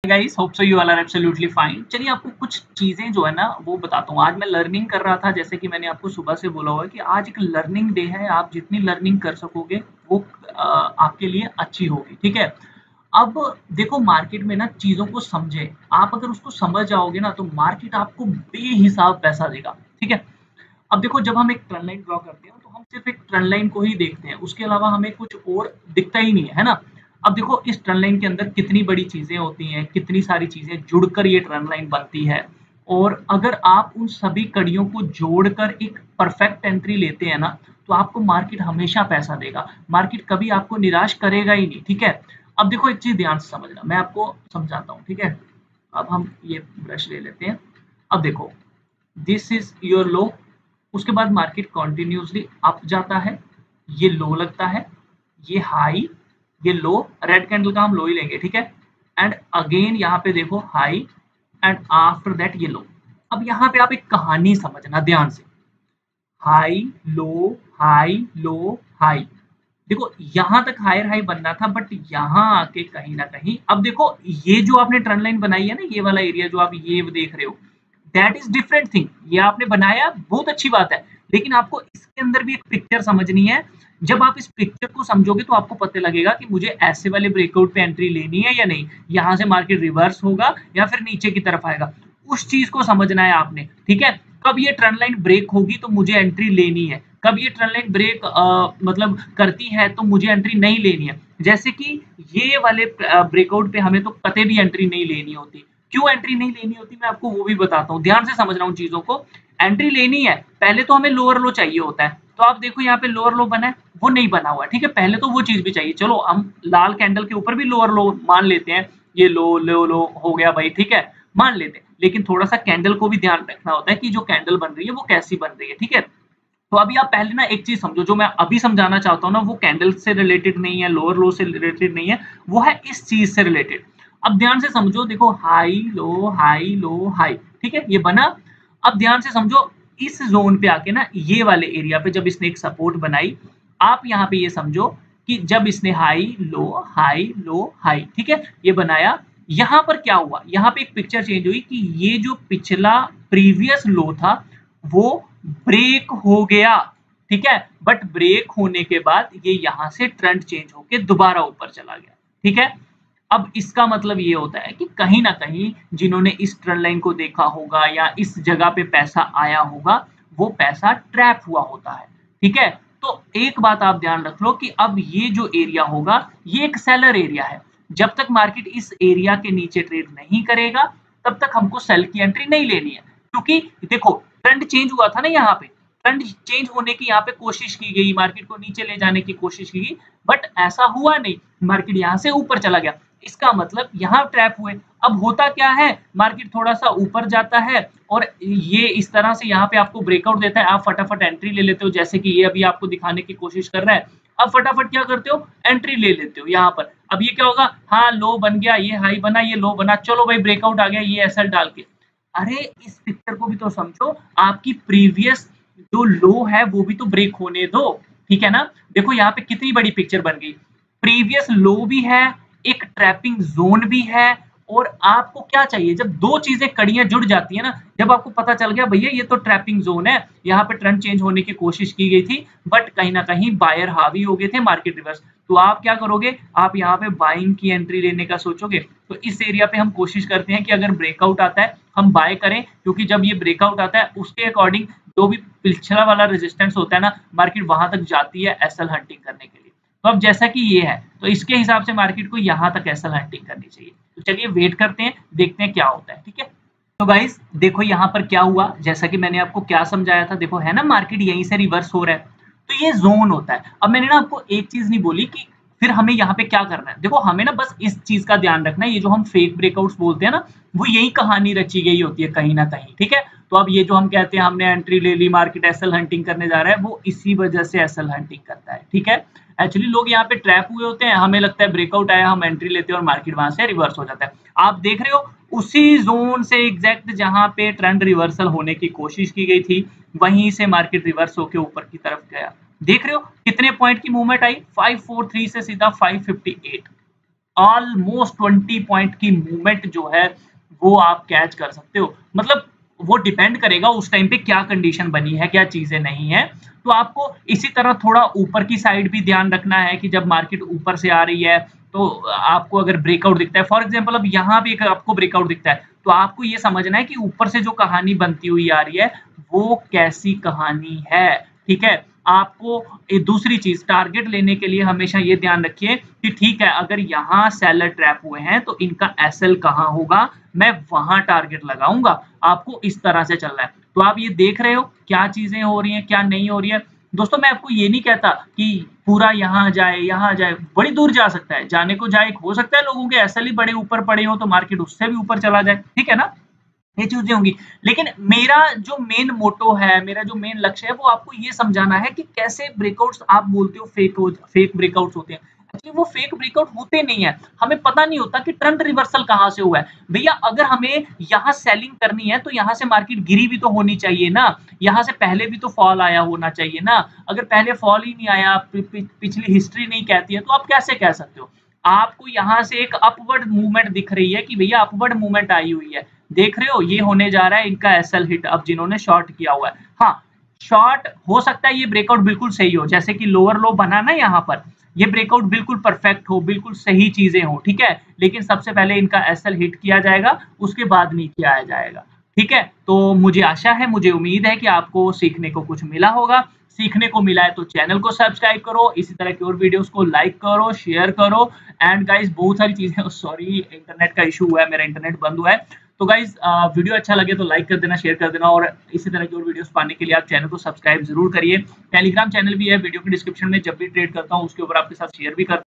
Guys, hope so you all are absolutely fine. चलिए आपको कुछ चीजें जो है ना वो बताता हूँ। आज मैं लर्निंग कर रहा था, जैसे कि मैंने आपको सुबह से बोला हुआ है कि आज एक लर्निंग डे है। आप जितनी लर्निंग कर सकोगे वो आपके लिए अच्छी होगी, ठीक है। अब देखो मार्केट में ना चीजों को समझे, आप अगर उसको समझ जाओगे ना तो मार्केट आपको बेहिसाब पैसा देगा, ठीक है। अब देखो जब हम एक ट्रेंड लाइन ड्रॉ करते हैं तो हम सिर्फ एक ट्रेंड लाइन को ही देखते हैं, उसके अलावा हमें कुछ और दिखता ही नहीं है, है ना। अब देखो इस ट्रेंड लाइन के अंदर कितनी बड़ी चीजें होती हैं, कितनी सारी चीजें जुड़कर ये ट्रेंड लाइन बनती है। और अगर आप उन सभी कड़ियों को जोड़कर एक परफेक्ट एंट्री लेते हैं ना तो आपको मार्केट हमेशा पैसा देगा। मार्केट कभी आपको निराश करेगा ही नहीं, ठीक है। अब देखो एक चीज ध्यान से समझना, मैं आपको समझाता हूँ, ठीक है। अब हम ये ब्रश ले लेते हैं। अब देखो दिस इज योर लो, उसके बाद मार्केट कंटिन्यूअसली अप जाता है, ये लो लगता है, ये हाई, ये लो, रेड कैंडल का हम लो ही लेंगे, ठीक है। एंड अगेन यहाँ पे देखो हाई एंड आफ्टर दैट ये लो। अब यहाँ पे आप एक कहानी समझना ध्यान से, high low high low high. देखो यहाँ तक हायर हाई बनना था, बट यहाँ आके कहीं ना कहीं अब देखो ये जो आपने ट्रेंड लाइन बनाई है ना, ये वाला एरिया जो आप ये देख रहे हो, दैट इज डिफरेंट थिंग। ये आपने बनाया बहुत अच्छी बात है, लेकिन आपको इसके अंदर भी एक पिक्चर समझनी है। जब आप इस पिक्चर को समझोगे तो आपको पता लगेगा कि मुझे ऐसे वाले ब्रेकआउट पे एंट्री लेनी है या नहीं, यहाँ से मार्केट रिवर्स होगा या फिर नीचे की तरफ आएगा। उस चीज को समझना है आपने, ठीक है। कब ये ट्रेंड लाइन ब्रेक होगी तो मुझे एंट्री लेनी है, कब ये ट्रेंड लाइन ब्रेक मतलब करती है तो मुझे एंट्री नहीं लेनी है। जैसे कि ये वाले ब्रेकआउट पे हमें तो कतई भी एंट्री नहीं लेनी होती। क्यों एंट्री नहीं लेनी होती मैं आपको वो भी बताता हूँ, ध्यान से समझना उन चीजों को। एंट्री लेनी है, पहले तो हमें लोअर लो चाहिए होता है। तो आप देखो यहाँ पे लोअर लो बना है, वो नहीं बना हुआ है, ठीक है। पहले तो वो चीज भी चाहिए। चलो हम लाल कैंडल के ऊपर भी लोअर लो मान लेते हैं, ये लो लो लो हो गया भाई, ठीक है, मान लेते हैं। लेकिन थोड़ा सा कैंडल को भी ध्यान रखना होता है कि जो कैंडल बन रही है वो कैसी बन रही है, ठीक है। तो अभी आप पहले ना एक चीज समझो, जो मैं अभी समझाना चाहता हूँ ना वो कैंडल से रिलेटेड नहीं है, लोअर लो से रिलेटेड नहीं है, वो है इस चीज से रिलेटेड। अब ध्यान से समझो, देखो high low high low high, ठीक है, ये बना। अब ध्यान से समझो, इस जोन पे आके ना ये वाले एरिया पे जब इसने एक सपोर्ट बनाई, आप यहाँ पे ये समझो कि जब इसने हाई लो हाई, ठीक है, ये बनाया, यहाँ पर क्या हुआ, यहाँ पे एक पिक्चर चेंज हुई कि ये जो पिछला प्रीवियस लो था वो ब्रेक हो गया, ठीक है। बट ब्रेक होने के बाद ये यहां से ट्रेंड चेंज होके दोबारा ऊपर चला गया, ठीक है। अब इसका मतलब ये होता है कि कहीं ना कहीं जिन्होंने इस ट्रेंड लाइन को देखा होगा या इस जगह पे पैसा आया होगा, वो पैसा ट्रैप हुआ होता है, ठीक है। तो एक बात आप ध्यान रख लो कि अब ये जो एरिया होगा ये एक सेलर एरिया है। जब तक मार्केट इस एरिया के नीचे ट्रेड नहीं करेगा तब तक हमको सेल की एंट्री नहीं लेनी है, क्योंकि देखो ट्रेंड चेंज हुआ था ना, यहाँ पे ट्रेंड चेंज होने की यहाँ पे कोशिश की गई, मार्केट को नीचे ले जाने की कोशिश की गई, बट ऐसा हुआ नहीं, मार्केट यहाँ से ऊपर चला गया। इसका मतलब यहाँ ट्रैप हुए। अब होता क्या है, मार्केट थोड़ा सा ऊपर जाता है और ये इस तरह से यहाँ पे आपको ब्रेकआउट देता है, आप फटाफट एंट्री ले लेते हो, जैसे कि ये अभी आपको दिखाने की कोशिश कर रहा है। अब फटाफट क्या करते हो, एंट्री ले लेते हो यहाँ पर। अब ये क्या होगा, हाँ लो बन गया, ये हाई बना, ये लो बना, चलो भाई ब्रेकआउट आ गया, ये एसएल डाल के। अरे इस पिक्चर को भी तो समझो, आपकी प्रीवियस जो लो है वो भी तो ब्रेक होने दो, ठीक है ना। देखो यहाँ पे कितनी बड़ी पिक्चर बन गई, प्रीवियस लो भी है, एक ट्रैपिंग जोन भी है। और आपको क्या चाहिए, जब दो चीजें कड़ियां जुड़ जाती है ना, जब आपको पता चल गया भैया ये तो ट्रैपिंग जोन है, यहाँ पे ट्रेंड चेंज होने की कोशिश की गई थी बट कहीं ना कहीं बायर हावी हो गए थे, मार्केट रिवर्स, तो आप क्या करोगे, आप यहाँ पे बाइंग की एंट्री लेने का सोचोगे। तो इस एरिया पे हम कोशिश करते हैं कि अगर ब्रेकआउट आता है हम बाय करें, क्योंकि जब ये ब्रेकआउट आता है उसके अकॉर्डिंग जो भी पिछला वाला रेजिस्टेंस होता है ना, मार्केट वहां तक जाती है एसएल हंटिंग करने के लिए। तो अब जैसा कि ये है तो इसके हिसाब से मार्केट को यहाँ तक एसएल हंटिंग करनी चाहिए। तो चलिए वेट करते हैं, देखते हैं क्या होता है, ठीक है। तो गाइस देखो यहाँ पर क्या हुआ, जैसा कि मैंने आपको क्या समझाया था, देखो है ना मार्केट यहीं से रिवर्स हो रहा है, तो ये जोन होता है। अब मैंने ना आपको एक चीज नहीं बोली कि फिर हमें यहाँ पे क्या करना है। देखो हमें ना बस इस चीज का ध्यान रखना है, ये जो हम फेक ब्रेकआउट्स बोलते हैं ना, वो यही कहानी रची गई होती है कहीं ना कहीं, ठीक है। तो अब ये जो हम कहते हैं हमने एंट्री ले ली, मार्केट एसएल हंटिंग करने जा रहा है, वो इसी वजह से एसएल हंटिंग करता है, ठीक है। एक्चुअली लोग यहाँ पे ट्रैप हुए होते हैं, हमें लगता है ब्रेकआउट आया, हम एंट्री लेते हैं और मार्केट वहां से रिवर्स हो जाता है। आप देख रहे हो उसी जोन से एग्जैक्ट जहां पे ट्रेंड रिवर्सल होने की कोशिश की गई थी, वहीं से मार्केट रिवर्स होकर ऊपर की तरफ गया। देख रहे हो कितने पॉइंट की मूवमेंट आई, 543 से सीधा 558। ऑलमोस्ट 20 पॉइंट की मूवमेंट जो है वो आप कैच कर सकते हो। मतलब वो डिपेंड करेगा उस टाइम पे क्या कंडीशन बनी है, क्या चीजें नहीं है। तो आपको इसी तरह थोड़ा ऊपर की साइड भी ध्यान रखना है कि जब मार्केट ऊपर से आ रही है तो आपको अगर ब्रेकआउट दिखता है, फॉर एग्जांपल अब यहाँ भी एक आपको ब्रेकआउट दिखता है, तो आपको ये समझना है कि ऊपर से जो कहानी बनती हुई आ रही है वो कैसी कहानी है, ठीक है। आपको एक दूसरी चीज टारगेट लेने के लिए हमेशा ये ध्यान रखिए कि ठीक है, अगर यहाँ सेलर ट्रैप हुए हैं तो इनका एसएल कहाँ होगा, मैं वहां टारगेट लगाऊंगा। आपको इस तरह से चलना है। तो आप ये देख रहे हो क्या चीजें हो रही हैं, क्या नहीं हो रही है। दोस्तों मैं आपको ये नहीं कहता कि पूरा यहाँ जाए, बड़ी दूर जा सकता है, जाने को जाए, हो सकता है लोगों के एसएल ही बड़े ऊपर पड़े हो तो मार्केट उससे भी ऊपर चला जाए, ठीक है ना। ये चीजें होंगी। लेकिन मेरा जो मेन मोटो है, मेरा जो मेन लक्ष्य है, वो आपको ये समझाना है कि कैसे ब्रेकआउट्स आप बोलते हो फेक ब्रेकआउट्स होते हैं। एक्चुअली वो फेक ब्रेकआउट होते नहीं है। हमें पता नहीं होता कि ट्रेंड रिवर्सल कहाँ से हुआ है। भैया अगर हमें यहाँ सेलिंग करनी है तो यहाँ से मार्केट गिरी भी तो होनी चाहिए ना। यहाँ से पहले भी तो फॉल आया होना चाहिए ना। अगर पहले फॉल ही नहीं आया, पिछली हिस्ट्री नहीं कहती है, तो आप कैसे कह सकते हो। आपको यहाँ से एक अपवर्ड मूवमेंट दिख रही है कि भैया अपवर्ड मूवमेंट आई हुई है, देख रहे हो ये होने जा रहा है इनका एसएल हिट। अब जिन्होंने शॉर्ट किया हुआ है, हाँ शॉर्ट हो सकता है ये ब्रेकआउट बिल्कुल सही हो, जैसे कि लोअर लो बना ना यहाँ पर, ये ब्रेकआउट बिल्कुल परफेक्ट हो, बिल्कुल सही चीजें हो, ठीक है। लेकिन सबसे पहले इनका एसएल हिट किया जाएगा, उसके बाद नीचे आया जाएगा, ठीक है। तो मुझे आशा है, मुझे उम्मीद है कि आपको सीखने को कुछ मिला होगा। सीखने को मिला है तो चैनल को सब्सक्राइब करो, इसी तरह की और वीडियोस को लाइक करो, शेयर करो। एंड गाइस बहुत सारी चीजें, सॉरी इंटरनेट का इशू हुआ है, मेरा इंटरनेट बंद हुआ है। तो गाइस वीडियो अच्छा लगे तो लाइक कर देना, शेयर कर देना, और इसी तरह की और वीडियोस पाने के लिए आप चैनल को सब्सक्राइब जरूर करिए। टेलीग्राम चैनल भी है, वीडियो के डिस्क्रिप्शन में जब भी ट्रेड करता हूँ उसके ऊपर आपके साथ शेयर भी करता हूँ।